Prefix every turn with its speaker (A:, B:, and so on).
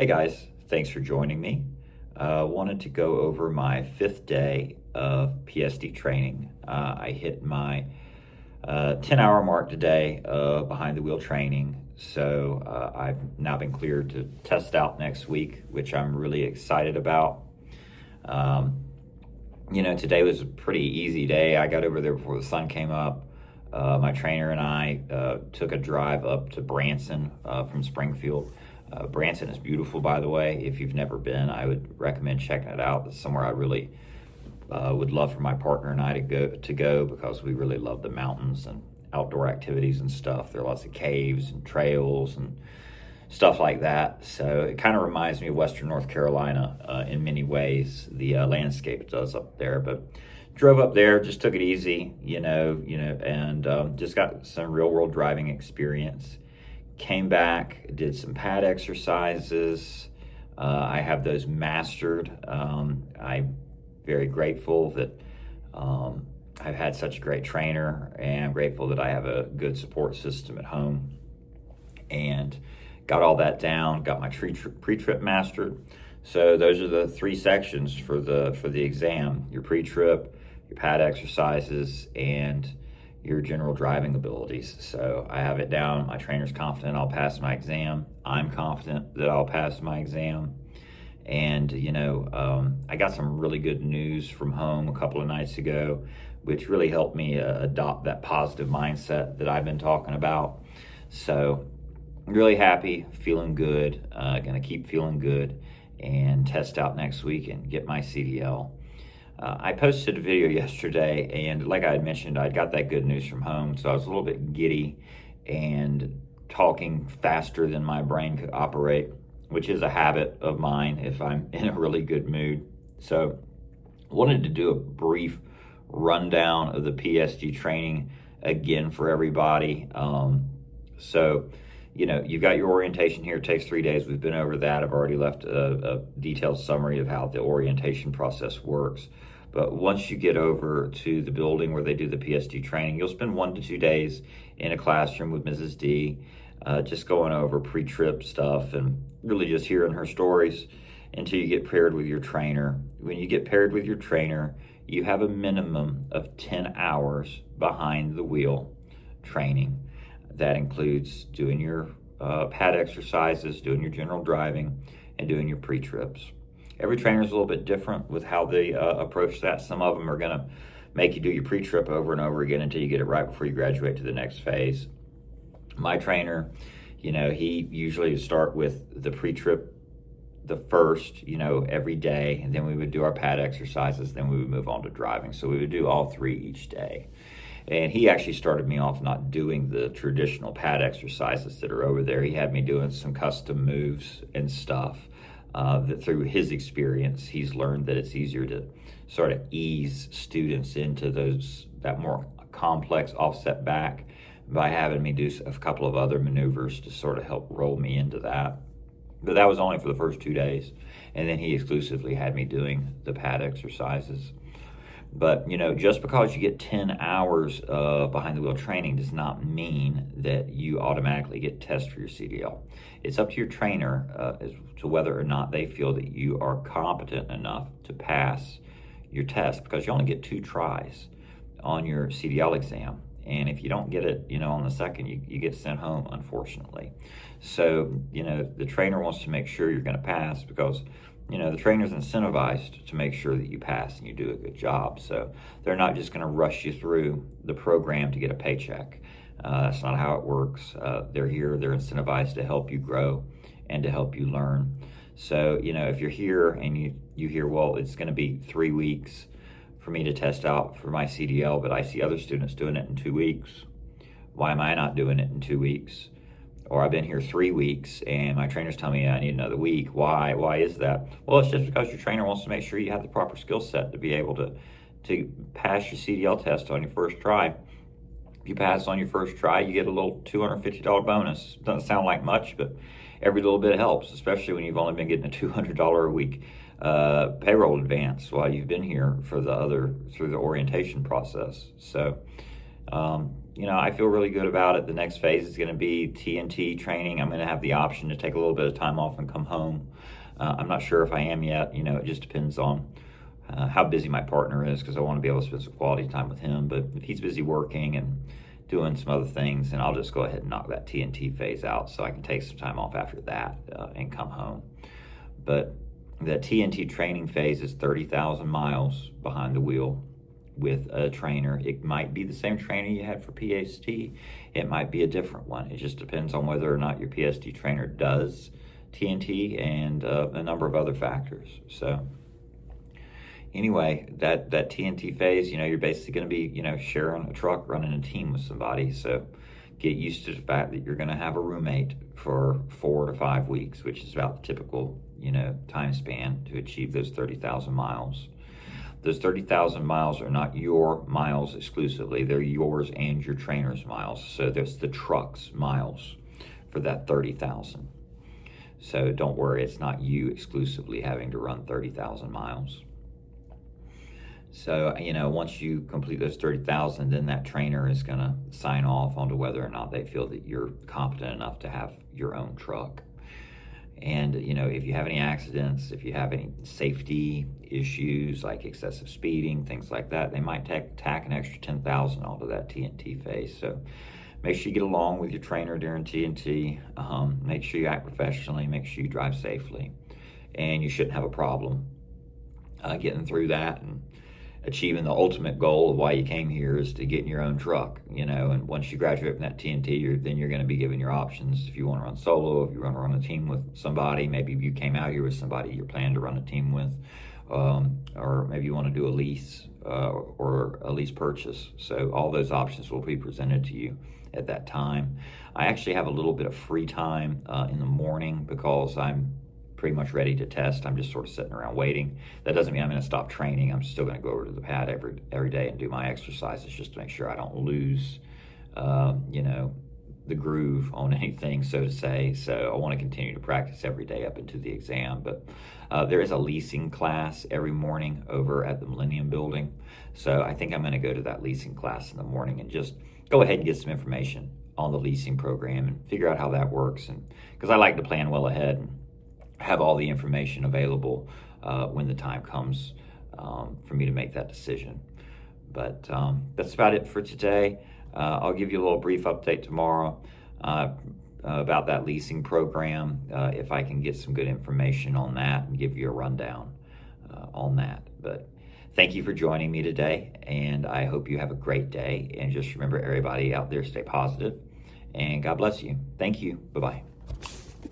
A: Hey guys, thanks for joining me. Wanted to go over my 5th day of PSD training. I hit my 10-hour mark today behind the wheel training, so I've now been cleared to test out next week, which I'm really excited about. Today was a pretty easy day. I got over there before the sun came up. My trainer and I took a drive up to Branson from Springfield. Branson is beautiful, by the way. If you've never been, I would recommend checking it out. It's somewhere I really would love for my partner and I to go because we really love the mountains and outdoor activities and stuff. There are lots of caves and trails and stuff like that. So it kind of reminds me of Western North Carolina in many ways. The landscape does up there, but drove up there, just took it easy, and just got some real world driving experience. Came back, did some pad exercises. I have those mastered. I'm very grateful that I've had such a great trainer, and I'm grateful that I have a good support system at home. And got all that down, got my pre-trip mastered. So those are the 3 sections for the exam: your pre-trip, your pad exercises, and your general driving abilities. So I have it down. My trainer's confident I'll pass my exam. I'm confident that I'll pass my exam. And, I got some really good news from home a couple of nights ago, which really helped me adopt that positive mindset that I've been talking about. So really happy, feeling good, gonna keep feeling good and test out next week and get my CDL. I posted a video yesterday, and like I had mentioned, I got that good news from home, so I was a little bit giddy and talking faster than my brain could operate, which is a habit of mine if I'm in a really good mood. So I wanted to do a brief rundown of the PSD training again for everybody. You've got your orientation here. It takes 3 days. We've been over that. I've already left a detailed summary of how the orientation process works. But once you get over to the building where they do the PSD training, you'll spend 1 to 2 days in a classroom with Mrs. D, just going over pre-trip stuff and really just hearing her stories until you get paired with your trainer. When you get paired with your trainer, you have a minimum of 10 hours behind the wheel training. That includes doing your pad exercises, doing your general driving, and doing your pre-trips. Every trainer is a little bit different with how they approach that. Some of them are going to make you do your pre-trip over and over again until you get it right before you graduate to the next phase. My trainer, he usually would start with the pre-trip the first, every day, and then we would do our pad exercises, then we would move on to driving. So we would do all 3 each day. And he actually started me off not doing the traditional pad exercises that are over there. He had me doing some custom moves and stuff that through his experience, he's learned that it's easier to sort of ease students into that more complex offset back by having me do a couple of other maneuvers to sort of help roll me into that. But that was only for the first 2 days. And then he exclusively had me doing the pad exercises. But, just because you get 10 hours of behind the wheel training does not mean that you automatically get tested for your CDL. It's up to your trainer as to whether or not they feel that you are competent enough to pass your test, because you only get 2 tries on your CDL exam. And if you don't get it, on the second, you get sent home, unfortunately. So, the trainer wants to make sure you're going to pass because the trainer's incentivized to make sure that you pass and you do a good job. So they're not just going to rush you through the program to get a paycheck. That's not how it works. They're incentivized to help you grow and to help you learn. So, if you're here and you hear, well, it's going to be 3 weeks for me to test out for my CDL, but I see other students doing it in 2 weeks. Why am I not doing it in 2 weeks? Or I've been here 3 weeks and my trainer's telling me I need another week. Why? Why is that? Well, it's just because your trainer wants to make sure you have the proper skill set to be able to pass your CDL test on your first try. If you pass on your first try, you get a little $250 bonus. Doesn't sound like much, but every little bit helps, especially when you've only been getting a $200 a week payroll advance while you've been here through the orientation process. So, I feel really good about it. The next phase is going to be TNT training. I'm going to have the option to take a little bit of time off and come home. I'm not sure if I am yet. It just depends on how busy my partner is, because I want to be able to spend some quality time with him. But if he's busy working and doing some other things, then I'll just go ahead and knock that TNT phase out so I can take some time off after that and come home. But the TNT training phase is 30,000 miles behind the wheel with a trainer. It might be the same trainer you had for PSD. It might be a different one. It just depends on whether or not your PSD trainer does TNT and a number of other factors. So anyway, that TNT phase, you're basically going to be, sharing a truck, running a team with somebody. So get used to the fact that you're going to have a roommate for 4 to 5 weeks, which is about the typical, time span to achieve those 30,000 miles. Those 30,000 miles are not your miles exclusively. They're yours and your trainer's miles. So there's the truck's miles for that 30,000. So don't worry, it's not you exclusively having to run 30,000 miles. So, once you complete those 30,000, then that trainer is going to sign off onto whether or not they feel that you're competent enough to have your own truck. And, if you have any accidents, if you have any safety issues like excessive speeding, things like that, they might tack an extra 10,000 onto that TNT phase. So make sure you get along with your trainer during TNT. Make sure you act professionally. Make sure you drive safely. And you shouldn't have a problem getting through that and achieving the ultimate goal of why you came here is to get in your own truck, and once you graduate from that TNT, then you're going to be given your options. If you want to run solo, if you want to run a team with somebody, maybe you came out here with somebody you're planning to run a team with, or maybe you want to do a lease or a lease purchase. So all those options will be presented to you at that time. I actually have a little bit of free time in the morning because I'm pretty much ready to test. I'm just sort of sitting around waiting. That doesn't mean I'm going to stop training. I'm still going to go over to the pad every day and do my exercises just to make sure I don't lose, the groove on anything, so to say. So I want to continue to practice every day up into the exam. But there is a leasing class every morning over at the Millennium Building. So I think I'm going to go to that leasing class in the morning and just go ahead and get some information on the leasing program and figure out how that works. And because I like to plan well ahead and have all the information available when the time comes for me to make that decision. But that's about it for today. I'll give you a little brief update tomorrow about that leasing program, if I can get some good information on that and give you a rundown on that. But thank you for joining me today, and I hope you have a great day. And just remember, everybody out there, stay positive, and God bless you. Thank you. Bye-bye.